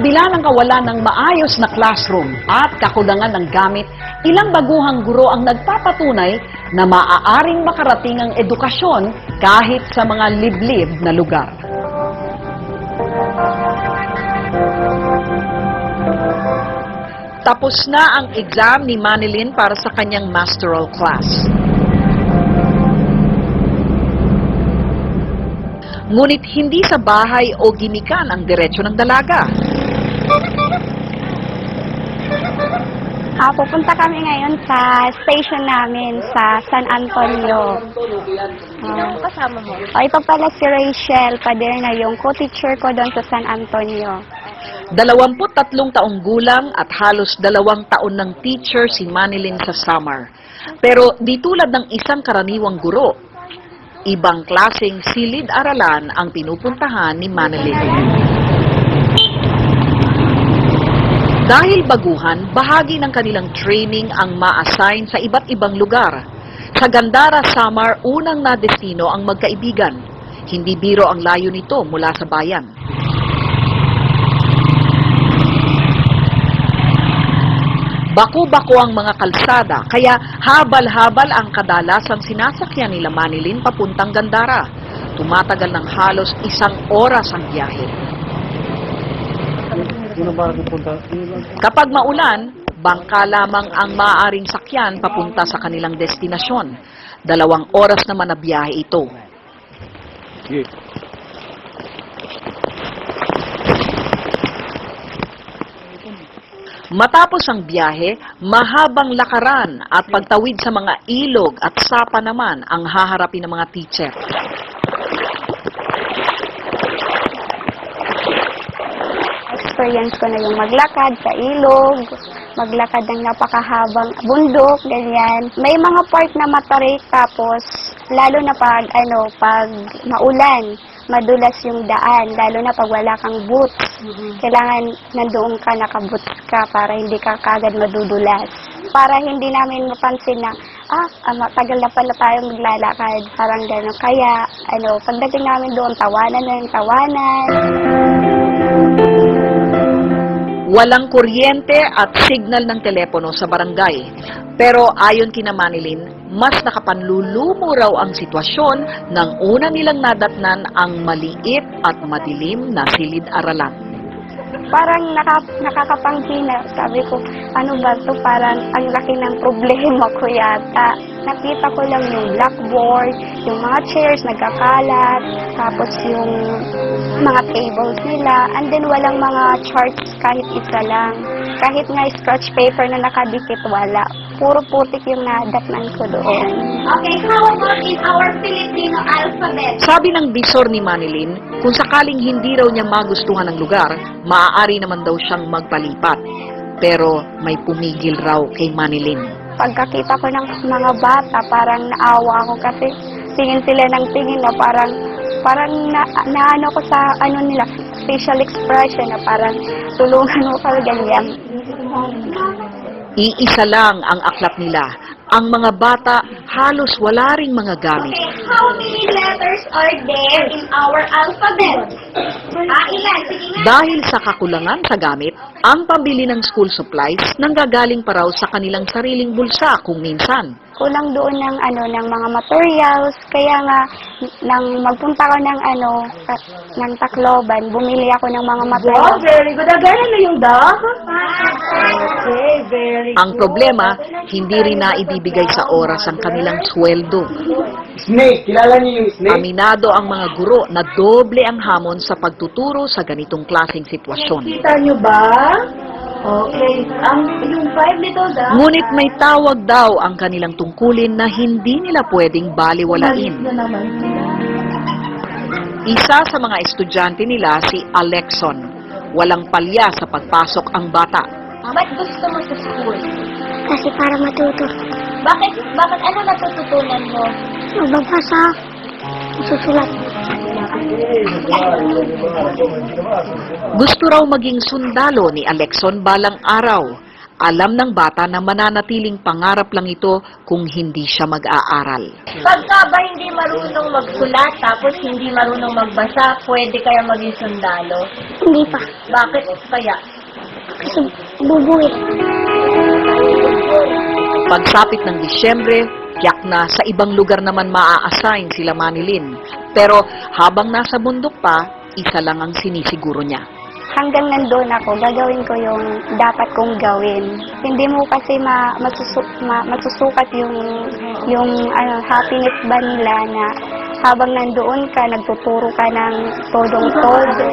kabila ng kawalan ng maayos na classroom at kakulangan ng gamit, ilang baguhang guro ang nagpapatunay na maaaring makarating ang edukasyon kahit sa mga liblib na lugar. Tapos na ang exam ni Manilyn para sa kanyang masteral class. Ngunit hindi sa bahay o ginikan ang diretsyo ng dalaga. Pupunta kami ngayon sa station namin sa San Antonio. Sino kasama mo? Ito pala si Rachel Paderna, yung co-teacher ko doon sa San Antonio. 23 taong gulang at halos 2 taon ng teacher si Manilyn sa Samar. Pero di tulad ng isang karaniwang guro, ibang klaseng silid-aralan ang pinupuntahan ni Manilyn. Dahil baguhan, bahagi ng kanilang training ang ma-assign sa iba't ibang lugar. Sa Gandara, Samar, unang nadestino ang magkaibigan. Hindi biro ang layo nito mula sa bayan. Baku-bako ang mga kalsada, kaya habal-habal ang kadalasang sinasakyan nila Manilyn papuntang Gandara. Tumatagal ng halos 1 oras ang biyahe. Kapag maulan, bangka lamang ang maaaring sakyan papunta sa kanilang destinasyon. 2 oras naman na biyahe ito. Matapos ang biyahe, mahabang lakaran at pagtawid sa mga ilog at sapa naman ang haharapin ng mga teacher. Experience ko na yung maglakad sa ilog, maglakad ng napakahabang bundok, ganyan. May mga part na matarik, tapos lalo na pag maulan, madulas yung daan, lalo na pag wala kang boots. Kailangan nandoon ka, nakaboots ka para hindi ka kagad madudulas. Para hindi namin mapansin na, matagal na pala tayo maglalakad, parang gano'n. Kaya, pagdating namin doon, tawanan ng tawanan. Walang kuryente at signal ng telepono sa barangay. Pero ayon kina Manilyn, mas nakapanlulumo raw ang sitwasyon nang una nilang nadatnan ang maliit at madilim na silid-aralan. Parang nakakapanghinay. Sabi ko, ano ba ito? Parang ang laki ng problema ko yata. Nakita ko lang yung blackboard, yung mga chairs nagkakalat, tapos yung mga tables nila, and then walang mga charts kahit isa lang. Kahit nga scratch paper na nakadikit, wala. Puro putik yung nadatnan ko doon. Okay, how about in our Filipino alphabet? Sabi ng bisor ni Manilyn, kung sakaling hindi raw niya magustuhan ang lugar, maaari naman daw siyang magpalipat. Pero may pumigil raw kay Manilyn. Pagkakita ko ng mga bata, parang naawa ako kasi tingin sila ng tingin na parang naano ko sa nila, facial expression na parang tulungan mo ka ganyan. Iisa lang ang aklat nila. Ang mga bata halos wala ring mga gamit. Okay, how many letters are there in our alphabet? Ilan? Sige nga. Dahil sa kakulangan sa gamit, ang pambili ng school supplies nanggagaling pa raw sa kanilang sariling bulsa kung minsan. Kulang doon ng ng mga materials, kaya nga nang magpunta ko ng Tacloban, bumili ako ng mga materials. Very good. Agad na yung dog? Okay, very good. Ang problema, hindi rin naibibigay sa oras ang kanilang sweldo. Snake, kilala niyo yung snake? Aminado ang mga guro na doble ang hamon sa pagtuturo sa ganitong klaseng sitwasyon. Kita nyo ba? Okay. Yung 5 little dogs. Ngunit may tawag daw ang kanilang tungkulin na hindi nila pwedeng baliwalain. Na naman sila. Isa sa mga estudyante nila si Alexon. Walang palya sa pagpasok ang bata. Ba't gusto mo sa school? Kasi para matuto. Bakit ano natututunan mo? Magbabasa, susulat. Gusto raw maging sundalo ni Alexon balang araw. Alam ng bata na mananatiling pangarap lang ito kung hindi siya mag-aaral. Pagka ba hindi marunong magsulat, tapos hindi marunong magbasa, pwede kaya maging sundalo? Hindi pa. Bakit kaya? Kasi bubuhay. Pagsapit ng Disyembre, tiyak na sa ibang lugar naman maa-assign sila Manilyn. Pero habang nasa bundok pa, isa lang ang sinisiguro niya. Hanggang nandun ako, gagawin ko yung dapat kong gawin. Hindi mo kasi masusukat yung happiness ba nila na habang nandoon ka, nagtuturo ka ng todong-todo.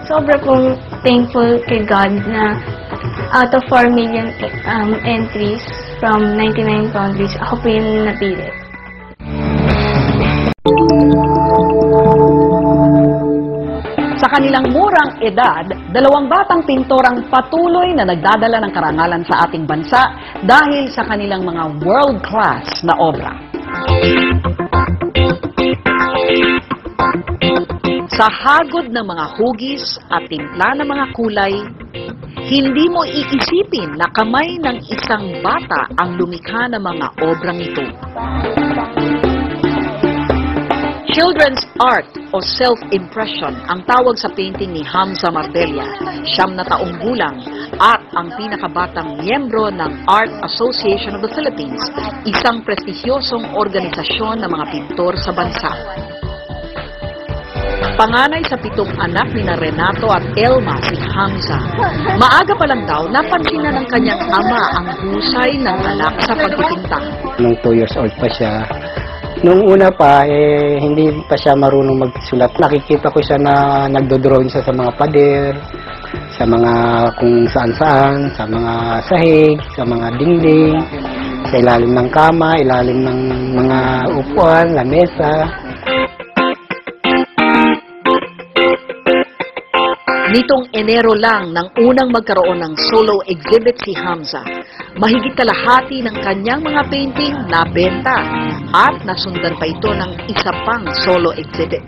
Sobra kong thankful kay God na out of 4 million entries from 99 countries, ako po yung napili. Sa kanilang murang edad, dalawang batang pintor ang patuloy na nagdadala ng karangalan sa ating bansa dahil sa kanilang mga world-class na obra. Sa hagod ng mga hugis at timpla ng mga kulay, hindi mo iisipin na kamay ng isang bata ang lumikha ng mga obrang ito. Children's art o self-impression ang tawag sa painting ni Hamza Marbella, 9 na taong gulang at ang pinakabatang miyembro ng Art Association of the Philippines, isang prestigyosong organisasyon ng mga pintor sa bansa. Panganay sa 7 anak ni Renato at Elma si Hamza. Maaga pa lang daw, napansin na ng kanyang ama ang husay ng anak sa pagpipinta. Nung 2 years old pa siya, nung una pa, hindi pa siya marunong magsulat. Nakikita ko siya na nagdodrawing siya sa mga pader, sa mga kung saan-saan, sa mga sahig, sa mga dingding, sa ilalim ng kama, ilalim ng mga upuan, lamesa. Nitong Enero lang nang unang magkaroon ng solo exhibit si Hamza, mahigit kalahati ng kanyang mga painting nabenta at nasundan pa ito ng isa pang solo exhibit.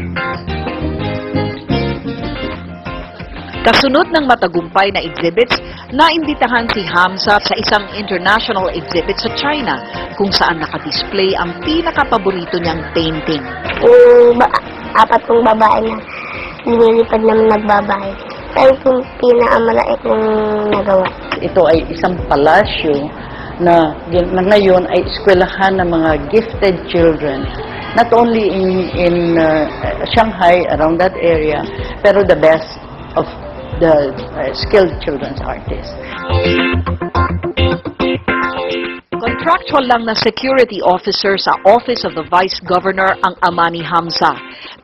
Kasunod ng matagumpay na exhibits, naimbitahan si Hamza sa isang international exhibit sa China kung saan nakadisplay ang pinakapaborito niyang painting. Yung 4 babae na lumilipad naman nagbabahay. Pero yung pinakamalaki kong nagawa. Ito ay isang palasyo na ngayon ay eskwelahan ng mga gifted children. Not only in Shanghai, around that area, pero the best of the skilled children's artists. Contractual lang na security officer sa Office of the Vice Governor ang ama ni Hamza.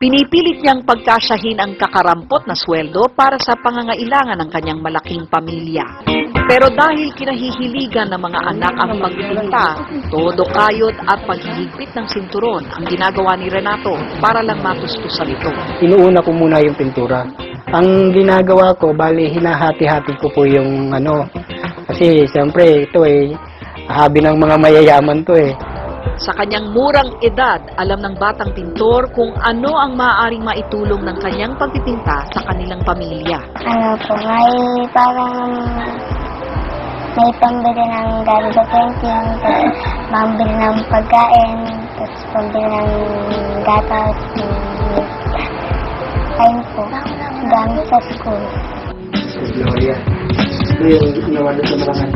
Pinipilit niyang pagkasyahin ang kakarampot na sweldo para sa pangangailangan ng kanyang malaking pamilya. Pero dahil kinahihiligan ng mga anak ang pagpipinta, todo kayod at paghihigpit ng sinturon ang ginagawa ni Renato para lang matustusan ito. Inuuna ko muna yung pintura. Ang ginagawa ko, bali hinahati-hati ko po yung kasi siyempre ito habi ng mga mayayaman to Sa kanyang murang edad, alam ng batang pintor kung ano ang maaaring maitulong ng kanyang pagpipinta sa kanilang pamilya. May pambili ng gamit sa painting, tapos pambili ng pagkain, tapos pambili ng gatas, ayun po, gamit sa school. Gloria. Ito yung ginawa doon sa mga kanya.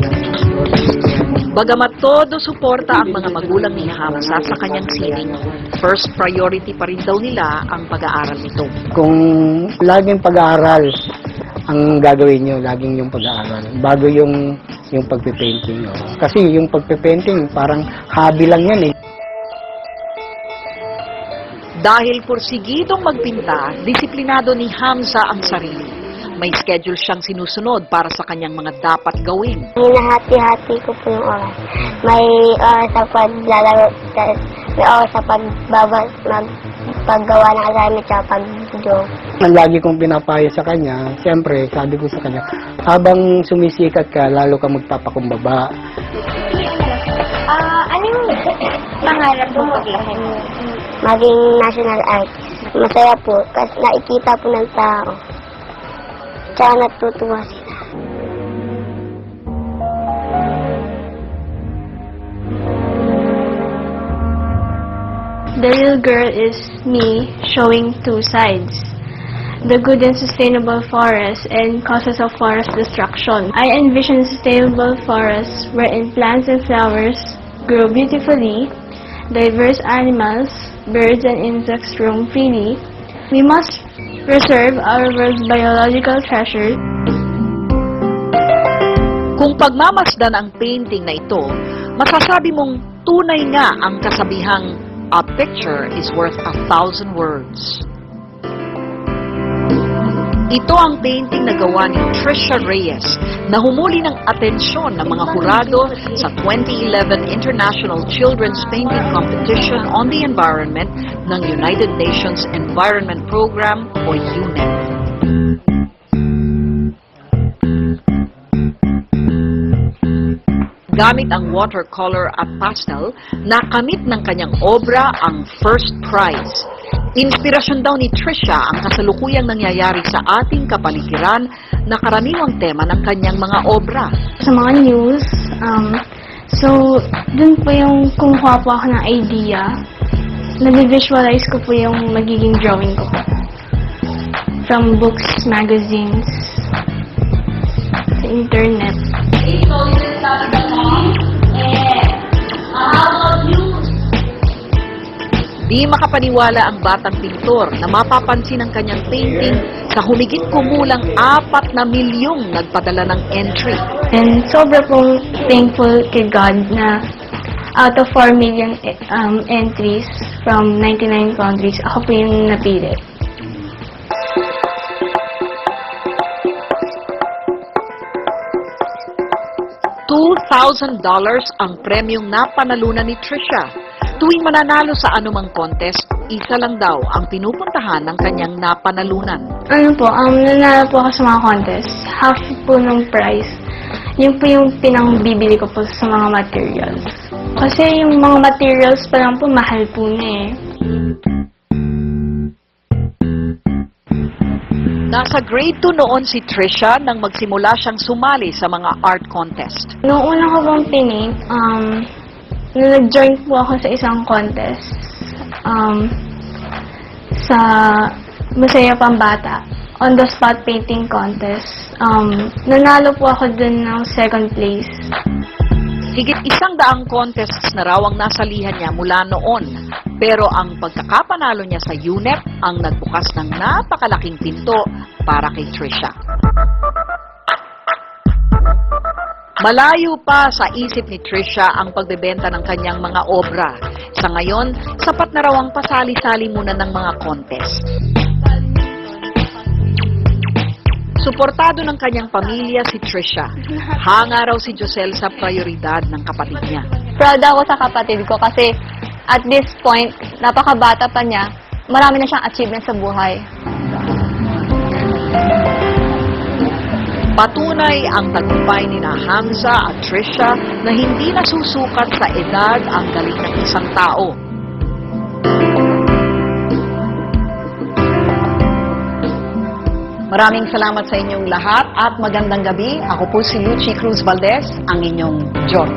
Bagamat todo suporta ang mga magulang ni Hamza sa kanyang sining, first priority pa rin daw nila ang pag-aaral nito. Kung laging pag-aaral ang gagawin nyo, laging yung pag-aaral, bago yung pagpipainting. Kasi yung pagpipainting, parang hobby lang yan Dahil porsigidong magpinta, disiplinado ni Hamza ang sarili. May schedule siyang sinusunod para sa kanyang mga dapat gawin. Hinahati-hati ko po yung oras. May oras sa paglalaro, may oras sa paggawa ng assignment sa pag-joke. Ang lagi kong pinapayo sa kanya, siyempre, sabi ko sa kanya, habang sumisikat ka, lalo ka magpapakumbaba. Anong pangarap mo paglaki mo? Maging national artist. Masaya po kasi nakikita po ng tao. Tsaka natutuwa sila. The real girl is me showing two sides. The good and sustainable forests and causes of forest destruction. I envision sustainable forests wherein plants and flowers grow beautifully, diverse animals, birds and insects roam freely. We must preserve our world's biological treasure. Kung pagmamasdan ang painting na ito, masasabi mong tunay nga ang kasabihang "A picture is worth 1,000 words." Ito ang painting na gawa ni Trisha Reyes na humuli ng atensyon ng mga hurado sa 2011 International Children's Painting Competition on the Environment ng United Nations Environment Program o UNEP. Gamit ang watercolor at pastel, nakamit ng kanyang obra ang first prize. Inspirasyon daw ni Trisha ang kasalukuyang nangyayari sa ating kapaligiran na karaniwang tema ng kanyang mga obra. Sa mga news, so dun po yung kumuha po ako ng idea, nag-visualize ko po yung magiging drawing ko from books, magazines, sa internet. Di makapaniwala ang batang pintor na mapapansin ang kanyang painting sa humigit kumulang 4 na milyong nagpadala ng entry. And sobra pong thankful kay God na out of 4 million entries from 99 countries, ako po yung napili. $2,000 ang premyong napanalunan ni Trisha. Tuwing mananalo sa anumang contest, isa lang daw ang pinupuntahan ng kanyang napanalunan. Ano po, nanalo po ako sa mga contest. Half po ng prize. Yun po yung pinangbibili ko po sa mga materials. Kasi yung mga materials pa lang po, mahal po na eh. Nasa grade 2 noon si Trisha nang magsimula siyang sumali sa mga art contest. Noong una ko pong pining, nag-join po ako sa isang contest sa Masaya Pambata, on the spot painting contest. Nanalo po ako dun ng 2nd place. Higit 100 contests na raw ang nasalihan niya mula noon. Pero ang pagkakapanalo niya sa UNEP ang nagbukas ng napakalaking pinto para kay Trisha. Malayo pa sa isip ni Trisha ang pagbebenta ng kanyang mga obra. Sa ngayon, sapat na raw ang pasali-sali muna ng mga contest. Suportado ng kanyang pamilya si Trisha. Hanga raw si Josel sa prioridad ng kapatid niya. Proud ako sa kapatid ko kasi at this point, napakabata pa niya, marami na siyang achievement sa buhay. Patunay ang tagumpay ni Hamza at Trisha na hindi nasusukat sa edad ang galing ng isang tao. Maraming salamat sa inyong lahat at magandang gabi. Ako po si Lucy Cruz Valdez, ang inyong John.